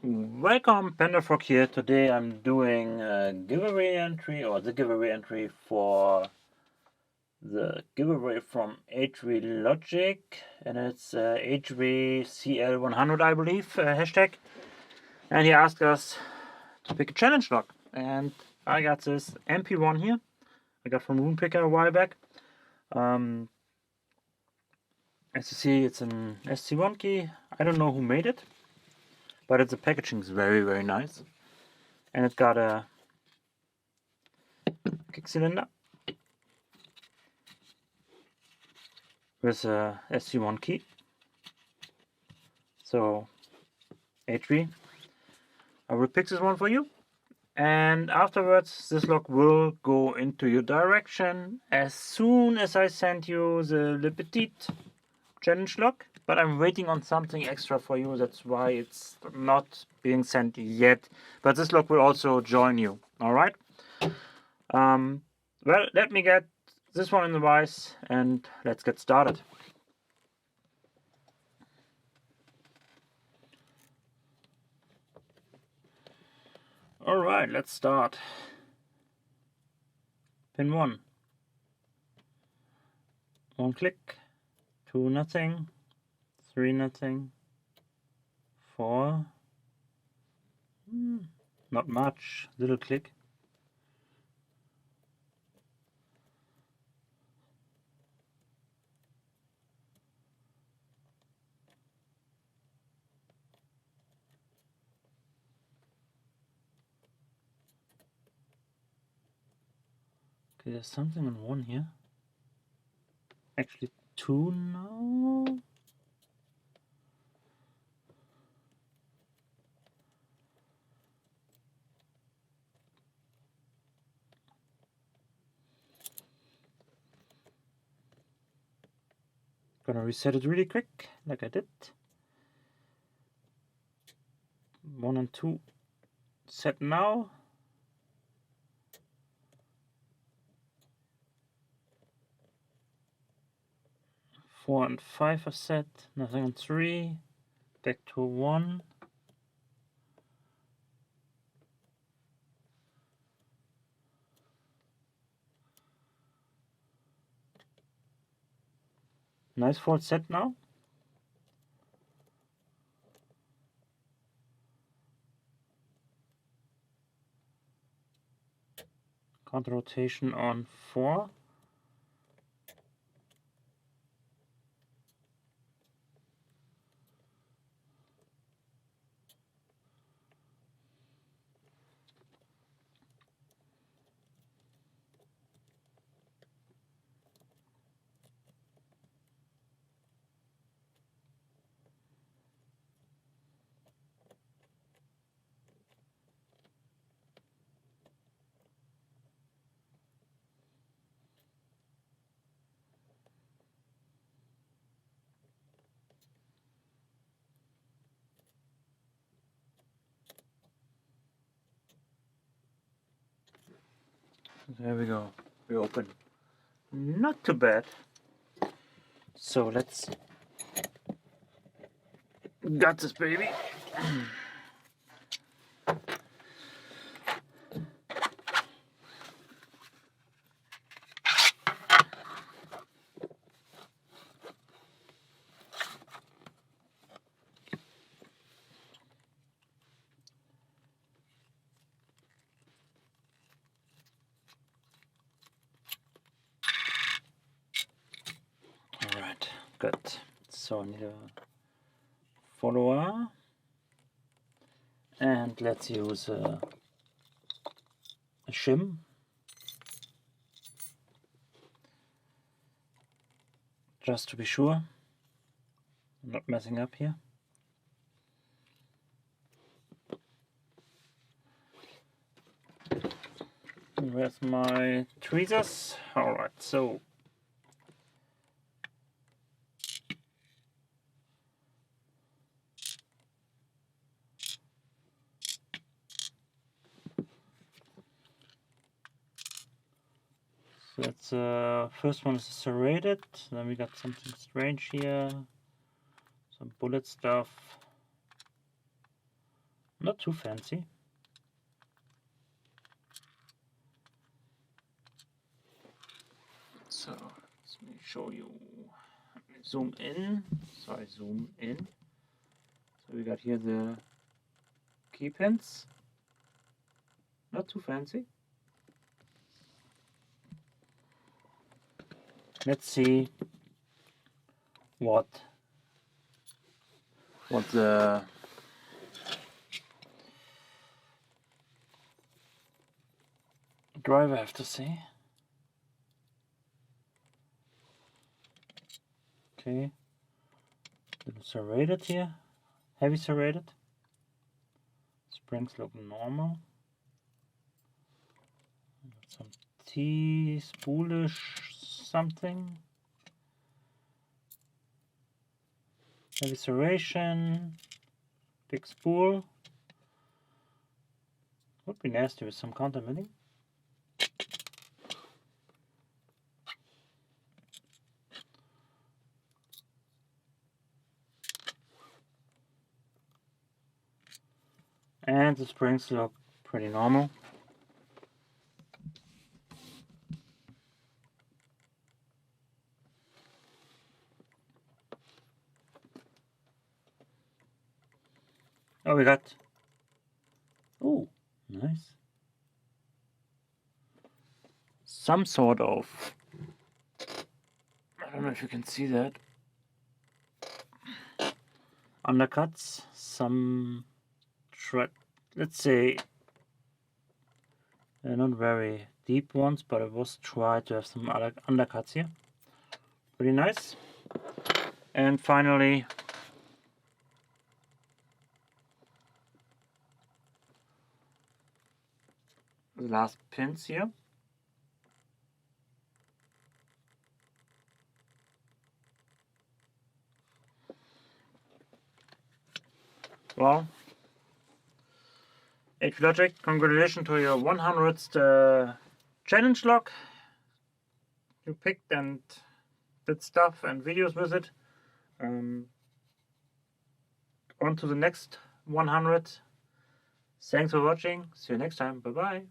Welcome, Panda-Frog here. Today I'm doing a giveaway entry, or the giveaway entry for the giveaway from HVLogic, and it's HVCL100, I believe, hashtag. And he asked us to pick a challenge lock, and I got this MP1 here. I got from Picker a while back. As you see, it's an SC1 key. I don't know who made it, but the packaging is very, very nice. And it's got a kick cylinder with a SC1 key. So, HV, I will pick this one for you. And afterwards, this lock will go into your direction as soon as I send you the Le Petit challenge lock. But I'm waiting on something extra for you. That's why it's not being sent yet. But this lock will also join you. Alright? Well, let me get this one in the vise and let's get started. Alright, let's start. Pin 1. 1 click. 2 nothing. 3 nothing. 4. Not much. Little click. Okay, there's something on 1 here. Actually 2 now. Gonna reset it really quick, like I did. 1 and 2 set now. 4 and 5 are set, nothing on 3. Back to 1. Nice 4 set now. Counter rotation on 4. There we go. We open. Not too bad. So let's got this baby. Alright, good. So I need a follower. And let's use a shim. Just to be sure I'm not messing up here. And where's my tweezers? Alright, so that's first one is serrated, then we got something strange here, some bullet stuff. Not too fancy. So let me show you. Zoom in. So I zoom in. So we got here the key pins. Not too fancy. Let's see what the driver have to say. Okay, a little serrated here, heavy serrated. Springs look normal. Some T-spoolish something. Heavy serration, big spool. Would be nasty with some counter milling. And the springs look pretty normal. Oh, we got, oh, nice. Some sort of, I don't know if you can see that, undercuts, some let's say not very deep ones, but it was tried to have some other undercuts here. Pretty nice. And finally, the last pins here. Well, HVLogic, congratulations to your 100th challenge log. You picked and did stuff and videos with it. On to the next 100. Thanks for watching. See you next time. Bye bye.